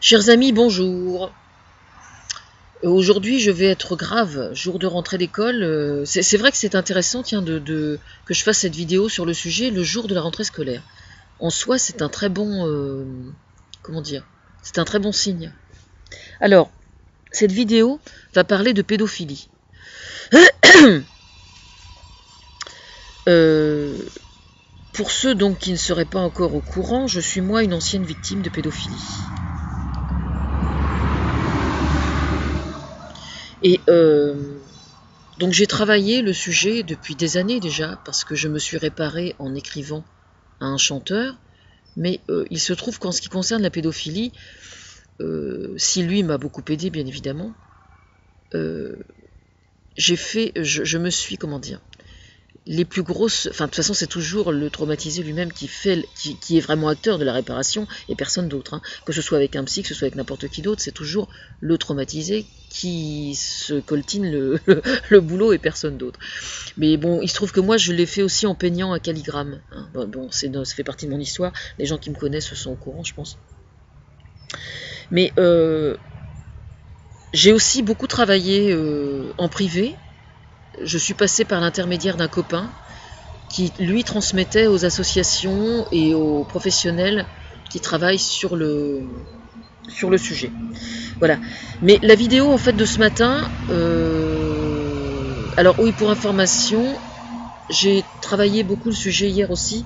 Chers amis, bonjour. Aujourd'hui, je vais être grave, jour de rentrée d'école. C'est vrai que c'est intéressant, tiens, que je fasse cette vidéo sur le sujet le jour de la rentrée scolaire. En soi, c'est un très bon, comment dire, c'est un très bon signe. Alors, cette vidéo va parler de pédophilie. Pour ceux donc qui ne seraient pas encore au courant, je suis moi une ancienne victime de pédophilie. Et donc j'ai travaillé le sujet depuis des années déjà, parce que je me suis réparée en écrivant à un chanteur, mais il se trouve qu'en ce qui concerne la pédophilie, si lui m'a beaucoup aidé bien évidemment, je me suis, comment dire, les plus grosses, enfin de toute façon c'est toujours le traumatisé lui-même qui est vraiment acteur de la réparation et personne d'autre, hein. Que ce soit avec un psy, que ce soit avec n'importe qui d'autre, c'est toujours le traumatisé qui se coltine le boulot et personne d'autre. Mais bon, il se trouve que moi je l'ai fait aussi en peignant un calligramme, hein. Bon, ça fait partie de mon histoire, les gens qui me connaissent sont au courant je pense. Mais j'ai aussi beaucoup travaillé en privé. Je suis passée par l'intermédiaire d'un copain qui, lui, transmettait aux associations et aux professionnels qui travaillent sur le sujet. Voilà. Mais la vidéo, en fait, de ce matin, alors oui, pour information, j'ai travaillé beaucoup le sujet hier aussi,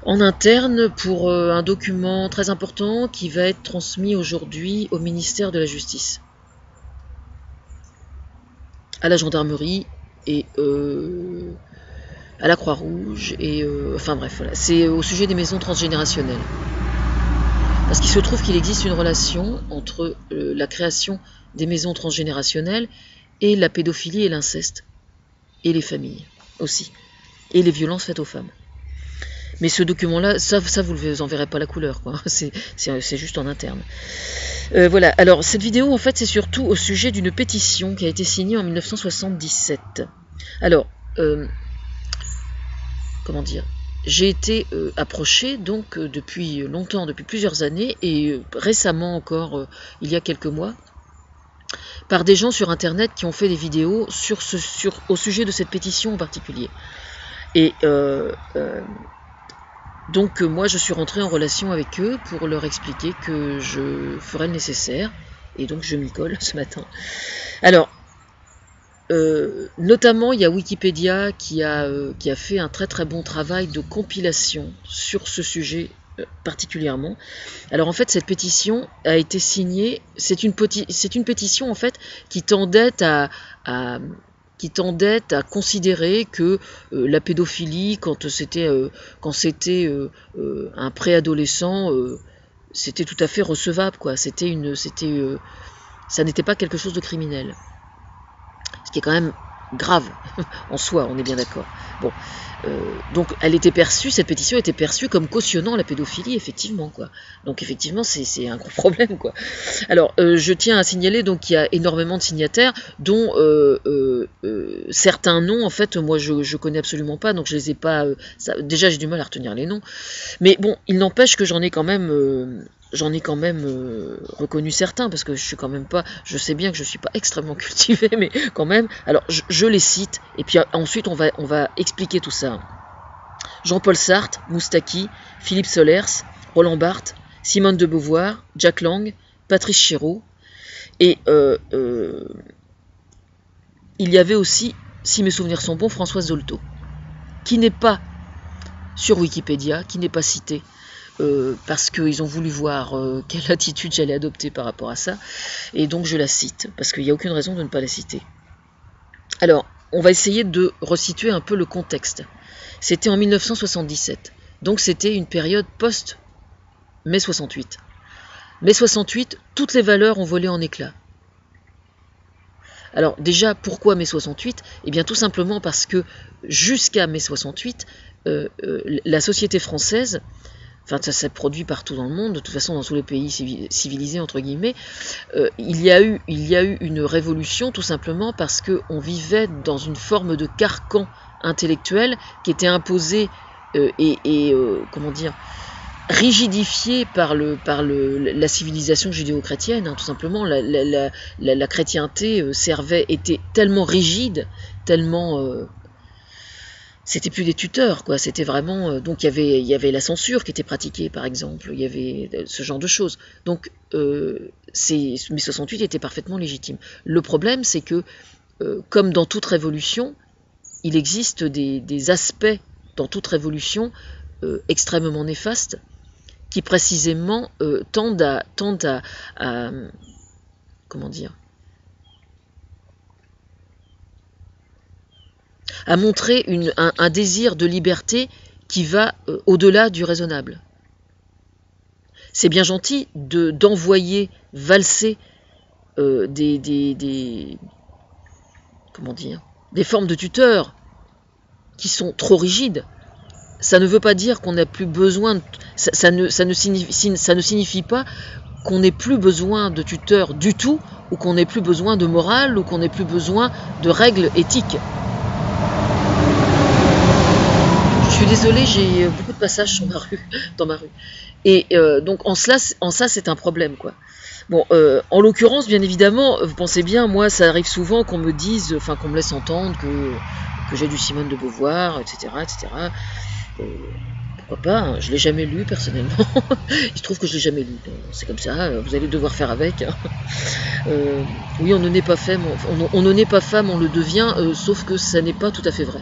en interne, pour un document très important qui va être transmis aujourd'hui au ministère de la Justice, à la gendarmerie et à la Croix-Rouge, et enfin bref, voilà. C'est au sujet des maisons transgénérationnelles. Parce qu'il se trouve qu'il existe une relation entre la création des maisons transgénérationnelles et la pédophilie et l'inceste, et les familles aussi, et les violences faites aux femmes. Mais ce document-là, ça vous en verrez pas la couleur, quoi. C'est juste en interne. Voilà, alors cette vidéo, en fait, c'est surtout au sujet d'une pétition qui a été signée en 1977. Alors, comment dire, j'ai été approchée donc depuis longtemps, depuis plusieurs années, et récemment encore, il y a quelques mois, par des gens sur internet qui ont fait des vidéos au sujet de cette pétition en particulier. Et donc moi je suis rentrée en relation avec eux pour leur expliquer que je ferais le nécessaire, et donc je m'y colle ce matin. Alors, notamment il y a Wikipédia qui a fait un très très bon travail de compilation sur ce sujet particulièrement. Alors en fait cette pétition a été signée, c'est une pétition en fait qui tendait à considérer que la pédophilie, quand c'était un préadolescent, c'était tout à fait recevable, quoi. Ça n'était pas quelque chose de criminel. Ce qui est quand même grave en soi, on est bien d'accord. Bon, donc cette pétition était perçue comme cautionnant la pédophilie, effectivement, quoi. Donc effectivement, c'est un gros problème, quoi. Alors, je tiens à signaler donc qu'il y a énormément de signataires, dont certains noms, en fait, moi je connais absolument pas, donc je les ai pas. Déjà, j'ai du mal à retenir les noms, mais bon, il n'empêche que j'en ai quand même reconnu certains, parce que je sais bien que je suis pas extrêmement cultivée, mais quand même. Alors je les cite, et puis ensuite on va expliquer tout ça. Jean-Paul Sartre, Moustaki, Philippe Solers, Roland Barthes, Simone de Beauvoir, Jack Lang, Patrice Chéreau, et il y avait aussi, si mes souvenirs sont bons, Françoise Dolto, qui n'est pas sur Wikipédia, qui n'est pas citée, parce qu'ils ont voulu voir quelle attitude j'allais adopter par rapport à ça, et donc je la cite, parce qu'il n'y a aucune raison de ne pas la citer. Alors, on va essayer de resituer un peu le contexte. C'était en 1977, donc c'était une période post-mai 68. Mai 68, toutes les valeurs ont volé en éclats. Alors déjà, pourquoi mai 68 ? Eh bien tout simplement parce que jusqu'à mai 68, la société française, enfin ça s'est produit partout dans le monde, de toute façon dans tous les pays civilisés entre guillemets, il y a eu une révolution tout simplement parce qu'on vivait dans une forme de carcan intellectuel qui était imposé comment dire, rigidifié par la civilisation judéo-chrétienne, hein, tout simplement. La chrétienté était tellement rigide, tellement... c'était plus des tuteurs, quoi. C'était vraiment... donc il y avait la censure qui était pratiquée, par exemple. Il y avait ce genre de choses. Donc mai 68 était parfaitement légitime. Le problème, c'est que, comme dans toute révolution, il existe des aspects dans toute révolution extrêmement néfastes qui précisément tendent à comment dire, à montrer un désir de liberté qui va au-delà du raisonnable. C'est bien gentil d'envoyer valser comment dire, des formes de tuteurs qui sont trop rigides. Ça ne veut pas dire qu'on n'a plus besoin de, ça ne signifie pas qu'on n'ait plus besoin de tuteurs du tout, ou qu'on n'ait plus besoin de morale, ou qu'on n'ait plus besoin de règles éthiques. Je suis désolée, j'ai beaucoup de passages sur dans ma rue. Et donc en ça c'est un problème, quoi. Bon, en l'occurrence, bien évidemment, vous pensez bien, moi ça arrive souvent qu'on me dise, enfin qu'on me laisse entendre que j'ai du Simone de Beauvoir, etc., etc. Pourquoi pas, hein, je l'ai jamais lu personnellement. Il se trouve que je l'ai jamais lu. C'est comme ça, vous allez devoir faire avec. Oui, on ne naît pas femme, on ne naît pas femme, on le devient, sauf que ça n'est pas tout à fait vrai.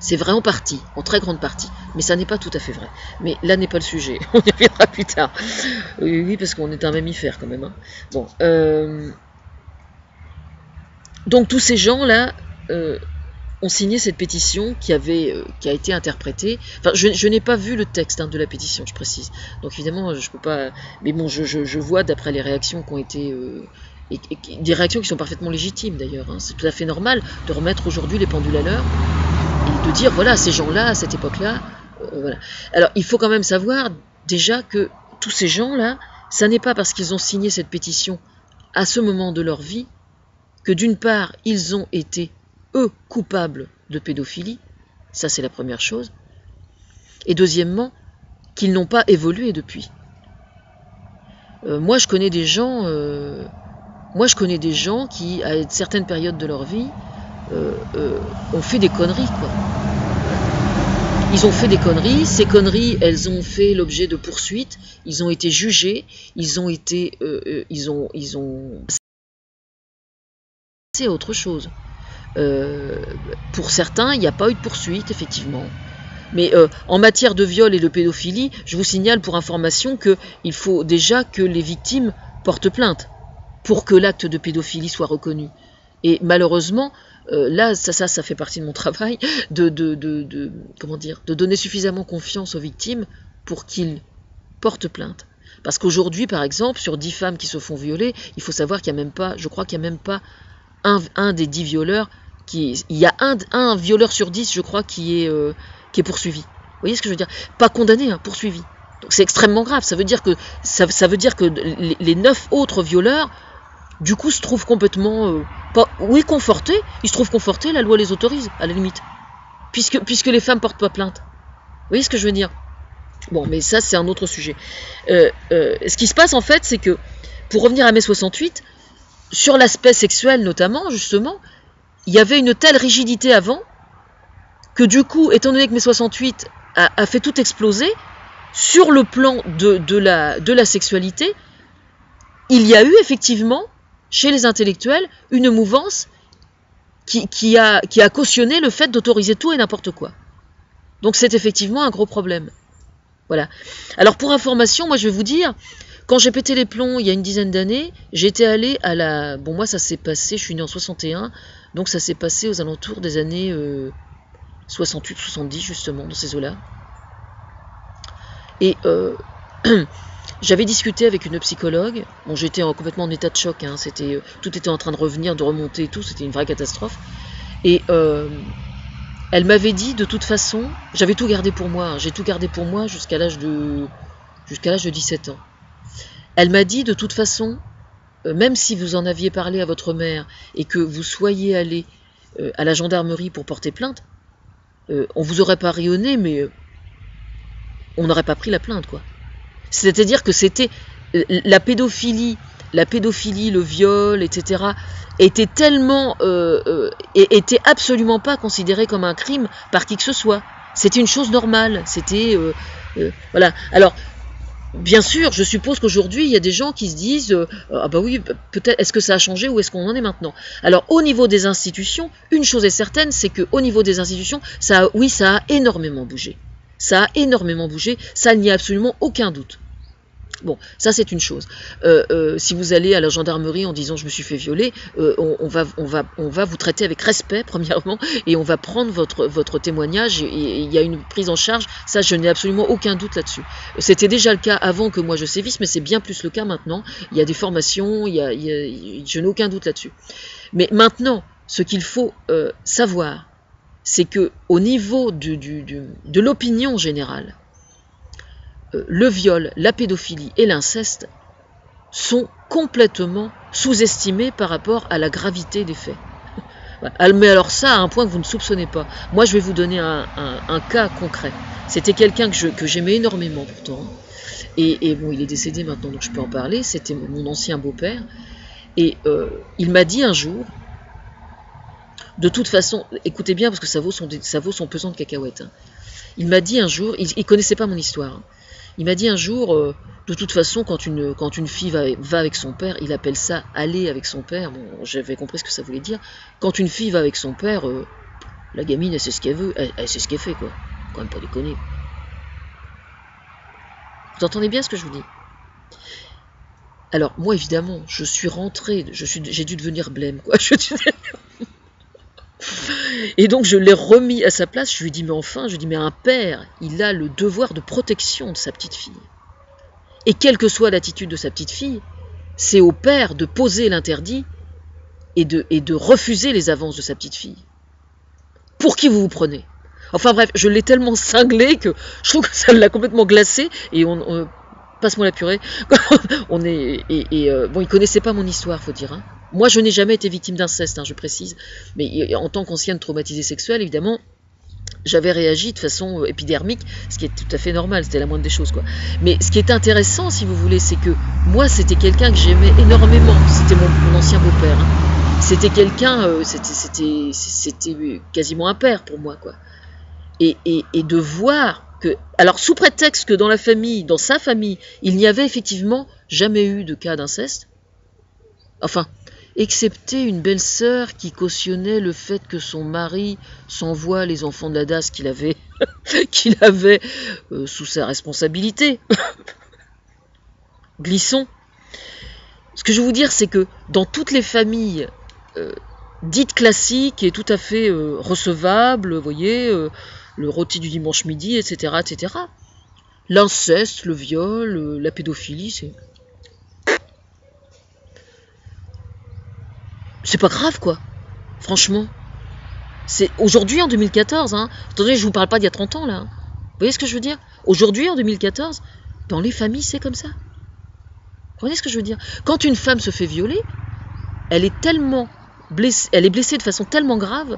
C'est vrai en partie, en très grande partie, mais ça n'est pas tout à fait vrai. Mais là n'est pas le sujet, on y reviendra plus tard. Oui, parce qu'on est un mammifère quand même. Hein. Bon, donc tous ces gens-là ont signé cette pétition qui a été interprétée. Enfin, je n'ai pas vu le texte de la pétition, je précise. Donc évidemment, je peux pas. Mais bon, je vois d'après les réactions qui ont été et des réactions qui sont parfaitement légitimes d'ailleurs. Hein. C'est tout à fait normal de remettre aujourd'hui les pendules à l'heure et de dire voilà, ces gens-là, à cette époque-là, voilà. Alors il faut quand même savoir déjà que tous ces gens-là, ça n'est pas parce qu'ils ont signé cette pétition à ce moment de leur vie que d'une part ils ont été eux coupables de pédophilie, ça c'est la première chose, et deuxièmement, qu'ils n'ont pas évolué depuis. Moi je connais des gens qui, à une certaine période de leur vie, ont fait des conneries, quoi. Ils ont fait des conneries, ces conneries, elles ont fait l'objet de poursuites, ils ont été jugés, ils ont c'est autre chose. Pour certains, il n'y a pas eu de poursuite, effectivement. Mais en matière de viol et de pédophilie, je vous signale pour information qu'il faut déjà que les victimes portent plainte pour que l'acte de pédophilie soit reconnu. Et malheureusement, là, ça fait partie de mon travail, comment dire, de donner suffisamment confiance aux victimes pour qu'ils portent plainte. Parce qu'aujourd'hui, par exemple, sur 10 femmes qui se font violer, il faut savoir qu'il n'y a même pas, je crois qu'il n'y a même pas un des 10 violeurs il y a un violeur sur 10, je crois, qui est poursuivi. Vous voyez ce que je veux dire? Pas condamné, hein, poursuivi. Donc c'est extrêmement grave. Ça veut dire que les 9 autres violeurs, du coup, se trouvent complètement confortés. Ils se trouvent confortés, la loi les autorise, à la limite. Puisque les femmes portent pas plainte. Vous voyez ce que je veux dire? Bon, mais ça, c'est un autre sujet. Ce qui se passe, en fait, c'est que, pour revenir à mai 68, sur l'aspect sexuel notamment, justement, il y avait une telle rigidité avant que du coup, étant donné que mai 68 a fait tout exploser, sur le plan de la sexualité, il y a eu effectivement, chez les intellectuels, une mouvance qui a cautionné le fait d'autoriser tout et n'importe quoi. Donc c'est effectivement un gros problème. Voilà. Alors pour information, moi je vais vous dire, quand j'ai pété les plombs il y a une dizaine d'années, j'étais allée à la... Bon, moi ça s'est passé, je suis née en 61, donc ça s'est passé aux alentours des années 68-70 justement, dans ces eaux-là. Et j'avais discuté avec une psychologue, bon j'étais complètement en état de choc, hein, tout était en train de revenir, de remonter et tout, c'était une vraie catastrophe. Et elle m'avait dit de toute façon, j'avais tout gardé pour moi, hein, j'ai tout gardé pour moi jusqu'à l'âge de 17 ans. Elle m'a dit de toute façon, même si vous en aviez parlé à votre mère et que vous soyez allé à la gendarmerie pour porter plainte, on vous aurait pas ri au nez, mais on n'aurait pas pris la plainte, quoi. C'est-à-dire que c'était la pédophilie, le viol, etc., était tellement, était absolument pas considéré comme un crime par qui que ce soit. C'était une chose normale. C'était, voilà. Alors, bien sûr, je suppose qu'aujourd'hui, il y a des gens qui se disent ah bah oui, peut-être, est-ce que ça a changé ou est-ce qu'on en est maintenant? Alors, au niveau des institutions, une chose est certaine, c'est qu'au niveau des institutions, ça a énormément bougé. Ça a énormément bougé, ça, il n'y a absolument aucun doute. Bon, ça c'est une chose. Si vous allez à la gendarmerie en disant je me suis fait violer, on va vous traiter avec respect premièrement, et on va prendre votre témoignage, et il y a une prise en charge. Ça, je n'ai absolument aucun doute là-dessus. C'était déjà le cas avant que moi je sévisse, mais c'est bien plus le cas maintenant. Il y a des formations, je n'ai aucun doute là-dessus. Mais maintenant, ce qu'il faut savoir, c'est que au niveau de l'opinion générale, le viol, la pédophilie et l'inceste sont complètement sous-estimés par rapport à la gravité des faits. Mais alors ça, à un point que vous ne soupçonnez pas. Moi, je vais vous donner un cas concret. C'était quelqu'un que j'aimais énormément pourtant. Et bon, il est décédé maintenant, donc je peux en parler. C'était mon ancien beau-père. Et il m'a dit un jour, de toute façon, écoutez bien parce que ça vaut son pesant de cacahuètes. Hein. Il m'a dit un jour, il connaissait pas mon histoire. Hein. Il m'a dit un jour, de toute façon, quand une fille va avec son père, il appelle ça aller avec son père. Bon, j'avais compris ce que ça voulait dire. Quand une fille va avec son père, la gamine, elle sait ce qu'elle veut, elle sait ce qu'elle fait, quoi. Quand même pas déconner. Vous entendez bien ce que je vous dis? Alors, moi, évidemment, je suis rentrée, j'ai dû devenir blême, quoi. Et donc je l'ai remis à sa place, je lui ai dit mais enfin, mais un père, il a le devoir de protection de sa petite fille. Et quelle que soit l'attitude de sa petite fille, c'est au père de poser l'interdit et de refuser les avances de sa petite fille. Pour qui vous vous prenez? Enfin bref, je l'ai tellement cinglé que je trouve que ça l'a complètement glacé, et passe-moi la purée. Bon, il connaissait pas mon histoire, faut dire, hein. Moi, je n'ai jamais été victime d'inceste, hein, je précise, mais en tant qu'ancienne traumatisée sexuelle, évidemment, j'avais réagi de façon épidermique, ce qui est tout à fait normal, c'était la moindre des choses, quoi. Mais ce qui est intéressant, si vous voulez, c'est que moi, c'était quelqu'un que j'aimais énormément, c'était mon ancien beau-père, hein. C'était quelqu'un, c'était quasiment un père pour moi, quoi. Et de voir que, alors sous prétexte que dans sa famille, il n'y avait effectivement jamais eu de cas d'inceste, enfin, excepté une belle-sœur qui cautionnait le fait que son mari s'envoie les enfants de la DAS qu'il avait, sous sa responsabilité. Glissons. Ce que je veux vous dire, c'est que dans toutes les familles dites classiques et tout à fait recevables, vous voyez, le rôti du dimanche midi, etc., etc., l'inceste, le viol, la pédophilie, c'est pas grave, quoi. Franchement. C'est aujourd'hui, en 2014, hein. Attendez, je vous parle pas d'il y a 30 ans, là. Hein. Vous voyez ce que je veux dire? Aujourd'hui, en 2014, dans les familles, c'est comme ça. Vous voyez ce que je veux dire? Quand une femme se fait violer, elle est blessée de façon tellement grave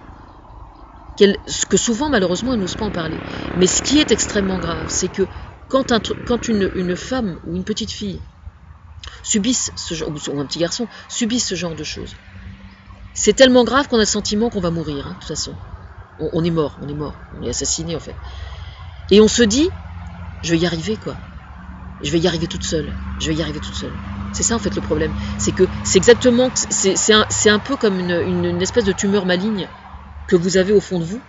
que souvent, malheureusement, elle n'ose pas en parler. Mais ce qui est extrêmement grave, c'est que quand une femme ou une petite fille subissent ce genre, ou un petit garçon subissent ce genre de choses, c'est tellement grave qu'on a le sentiment qu'on va mourir, hein, de toute façon. On est mort, on est assassiné en fait. Et on se dit, je vais y arriver, quoi. Je vais y arriver toute seule. C'est ça en fait le problème. C'est que c'est exactement, c'est un peu comme une espèce de tumeur maligne que vous avez au fond de vous,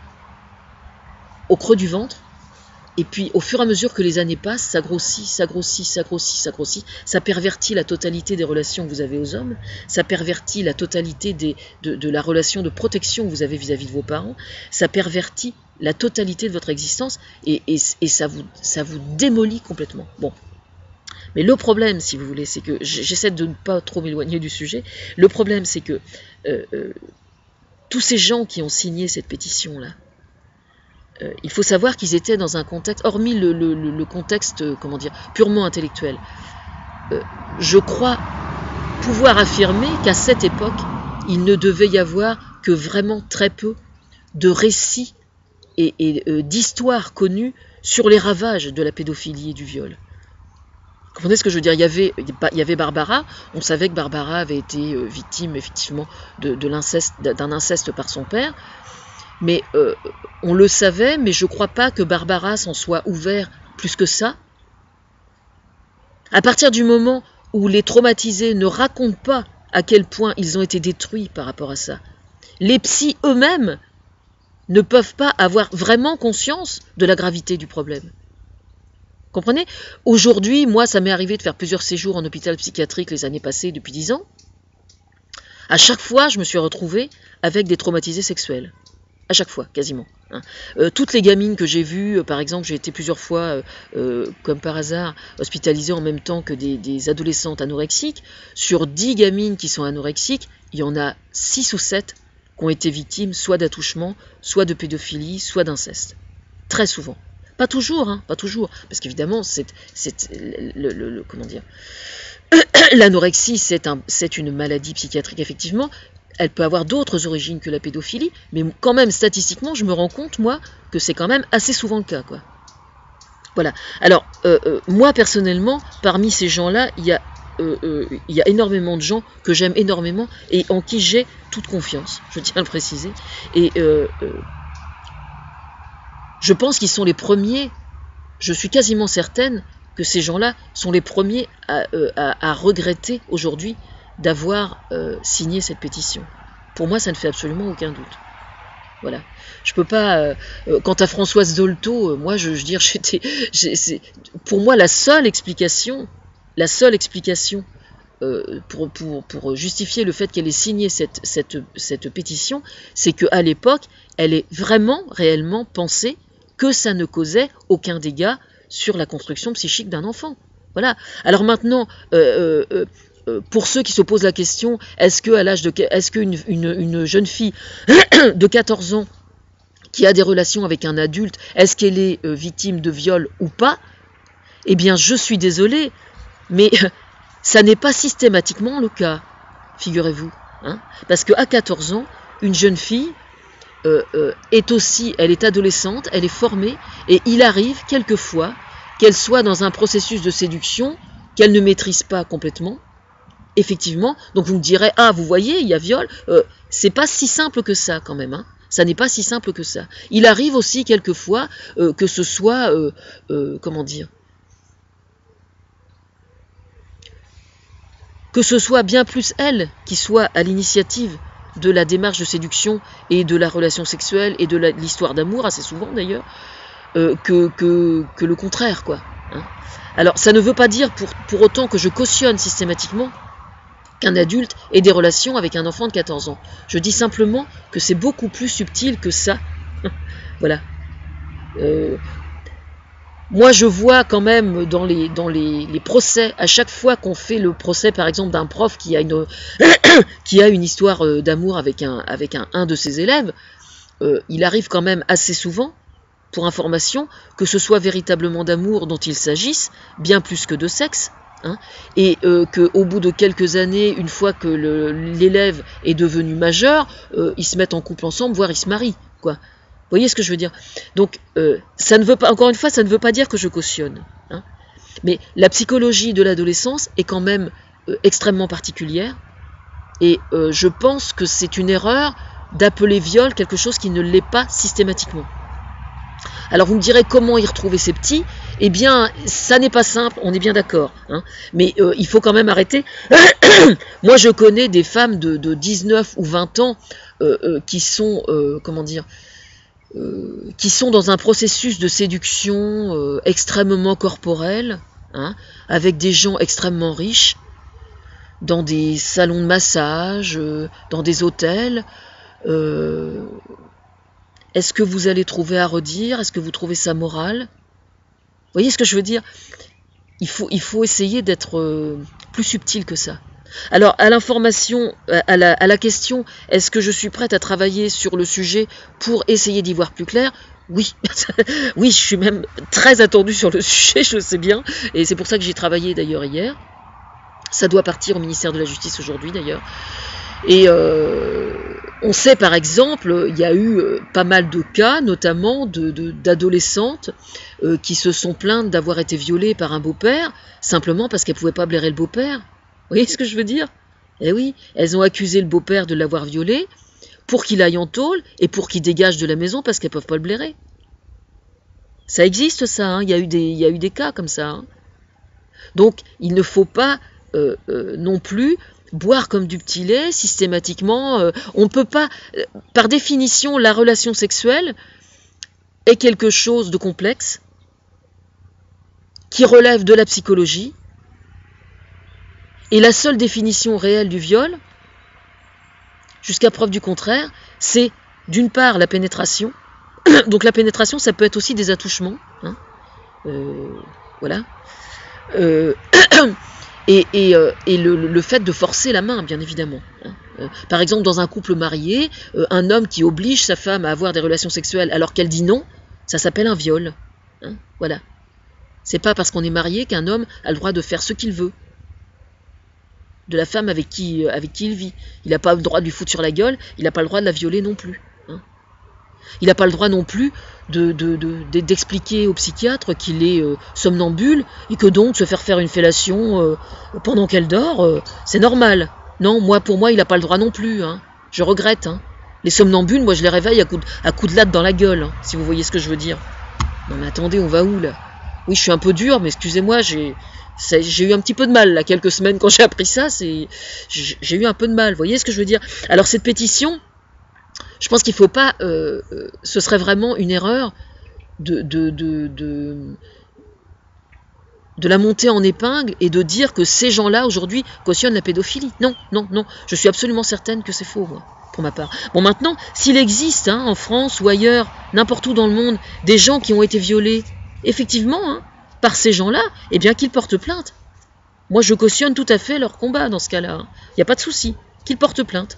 au creux du ventre. Et puis, au fur et à mesure que les années passent, ça grossit, ça pervertit la totalité des relations que vous avez aux hommes, ça pervertit la totalité de la relation de protection que vous avez vis-à-vis de vos parents, ça pervertit la totalité de votre existence, et ça vous démolit complètement. Bon. Mais le problème, si vous voulez, c'est que, j'essaie de ne pas trop m'éloigner du sujet, le problème c'est que tous ces gens qui ont signé cette pétition-là, il faut savoir qu'ils étaient dans un contexte, hormis le contexte, purement intellectuel. Je crois pouvoir affirmer qu'à cette époque, il ne devait y avoir que vraiment très peu de récits et d'histoires connues sur les ravages de la pédophilie et du viol. Vous comprenez ce que je veux dire? Il y avait Barbara, on savait que Barbara avait été victime effectivement d'un inceste par son père, mais on le savait, mais je ne crois pas que Barbara s'en soit ouvert plus que ça. À partir du moment où les traumatisés ne racontent pas à quel point ils ont été détruits par rapport à ça, les psys eux-mêmes ne peuvent pas avoir vraiment conscience de la gravité du problème. Comprenez? Aujourd'hui, moi, ça m'est arrivé de faire plusieurs séjours en hôpital psychiatrique les années passées, depuis 10 ans. À chaque fois, je me suis retrouvée avec des traumatisés sexuels. À chaque fois, quasiment. Toutes les gamines que j'ai vues, par exemple, j'ai été plusieurs fois, comme par hasard, hospitalisée en même temps que des adolescentes anorexiques. Sur 10 gamines qui sont anorexiques, il y en a 6 ou 7 qui ont été victimes soit d'attouchement, soit de pédophilie, soit d'inceste. Très souvent. Pas toujours, pas toujours, parce qu'évidemment, comment dire, l'anorexie, c'est une maladie psychiatrique, effectivement. Elle peut avoir d'autres origines que la pédophilie, mais quand même, statistiquement, je me rends compte, moi, que c'est quand même assez souvent le cas, quoi. Voilà. Alors, moi, personnellement, parmi ces gens-là, il y a énormément de gens que j'aime énormément et en qui j'ai toute confiance, je tiens à le préciser. Et je pense qu'ils sont les premiers, je suis quasiment certaine que ces gens-là sont les premiers à regretter aujourd'hui d'avoir signé cette pétition. Pour moi, ça ne fait absolument aucun doute. Voilà. Je peux pas... quant à Françoise Dolto, moi, je veux dire, pour moi, la seule explication pour justifier le fait qu'elle ait signé cette pétition, c'est qu'à l'époque, elle est vraiment, réellement pensée que ça ne causait aucun dégât sur la construction psychique d'un enfant. Voilà. Alors maintenant, pour ceux qui se posent la question, est-ce qu'une jeune fille de 14 ans qui a des relations avec un adulte, est-ce qu'elle est victime de viol ou pas? Eh bien, je suis désolée, mais ça n'est pas systématiquement le cas, figurez-vous. Parce qu'à 14 ans, une jeune fille elle est adolescente, elle est formée, et il arrive quelquefois qu'elle soit dans un processus de séduction qu'elle ne maîtrise pas complètement, effectivement. Donc vous me direz, vous voyez, il y a viol, c'est pas si simple que ça quand même, ça n'est pas si simple que ça. Il arrive aussi quelquefois que ce soit, comment dire, que ce soit bien plus elle qui soit à l'initiative de la démarche de séduction et de la relation sexuelle et de l'histoire d'amour, assez souvent d'ailleurs, que le contraire, quoi. Alors, ça ne veut pas dire pour autant que je cautionne systématiquement qu'un adulte ait des relations avec un enfant de 14 ans. Je dis simplement que c'est beaucoup plus subtil que ça. Voilà. Moi, je vois quand même dans les procès, à chaque fois qu'on fait le procès, par exemple, d'un prof qui a une histoire d'amour avec un de ses élèves, il arrive quand même assez souvent, pour information, que ce soit véritablement d'amour dont il s'agisse, bien plus que de sexe, et qu'au bout de quelques années, une fois que l'élève est devenu majeur, ils se mettent en couple ensemble, voire ils se marient, quoi. Vous voyez ce que je veux dire? Donc, ça ne veut pas, encore une fois, ça ne veut pas dire que je cautionne. Mais la psychologie de l'adolescence est quand même extrêmement particulière. Et je pense que c'est une erreur d'appeler viol quelque chose qui ne l'est pas systématiquement. Alors vous me direz comment y retrouver ces petits? Eh bien, ça n'est pas simple, on est bien d'accord. Mais il faut quand même arrêter. Moi, je connais des femmes de 19 ou 20 ans qui sont, comment dire, qui sont dans un processus de séduction extrêmement corporel, avec des gens extrêmement riches, dans des salons de massage, dans des hôtels. Est-ce que vous allez trouver à redire? Est-ce que vous trouvez ça moral? Vous voyez ce que je veux dire? Il faut essayer d'être plus subtil que ça. Alors, à l'information, à la question, est-ce que je suis prête à travailler sur le sujet pour essayer d'y voir plus clair? Oui, oui, je suis même très attendue sur le sujet, je le sais bien, et c'est pour ça que j'ai travaillé d'ailleurs hier. Ça doit partir au ministère de la Justice aujourd'hui d'ailleurs. Et On sait par exemple, il y a eu pas mal de cas, notamment d'adolescentes qui se sont plaintes d'avoir été violées par un beau-père, simplement parce qu'elles ne pouvaient pas blairer le beau-père. Vous voyez ce que je veux dire? Eh oui, elles ont accusé le beau-père de l'avoir violée pour qu'il aille en tôle et pour qu'il dégage de la maison parce qu'elles ne peuvent pas le blairer. Ça existe ça, hein, il y a eu des cas comme ça. Hein. Donc il ne faut pas non plus boire comme du petit lait systématiquement. On ne peut pas, par définition, la relation sexuelle est quelque chose de complexe qui relève de la psychologie. Et la seule définition réelle du viol, jusqu'à preuve du contraire, c'est d'une part la pénétration. Donc la pénétration, ça peut être aussi des attouchements. Hein, voilà. Et le fait de forcer la main, bien évidemment. Hein. Par exemple, dans un couple marié, un homme qui oblige sa femme à avoir des relations sexuelles alors qu'elle dit non, ça s'appelle un viol. Hein. Voilà. C'est pas parce qu'on est marié qu'un homme a le droit de faire ce qu'il veut de la femme avec qui il vit. Il n'a pas le droit de lui foutre sur la gueule, il n'a pas le droit de la violer non plus. Hein. Il n'a pas le droit non plus d'expliquer au psychiatre qu'il est somnambule et que donc se faire une fellation pendant qu'elle dort, c'est normal. Non, pour moi, il n'a pas le droit non plus. Hein. Je regrette. Hein. Les somnambules, moi, je les réveille à coups de latte dans la gueule, hein, si vous voyez ce que je veux dire. Non mais attendez, on va où là? Oui, je suis un peu dur, mais excusez-moi, j'ai eu un petit peu de mal, là, quelques semaines quand j'ai appris ça, j'ai eu un peu de mal, vous voyez ce que je veux dire? Alors cette pétition, je pense qu'il ne faut pas, ce serait vraiment une erreur de la monter en épingle et de dire que ces gens-là, aujourd'hui, cautionnent la pédophilie. Non, non, non, je suis absolument certaine que c'est faux, moi, pour ma part. Bon, maintenant, s'il existe, hein, en France ou ailleurs, n'importe où dans le monde, des gens qui ont été violés, effectivement, hein, par ces gens-là, eh bien qu'ils portent plainte. Moi, je cautionne tout à fait leur combat dans ce cas-là. Il n'y a pas de souci, qu'ils portent plainte.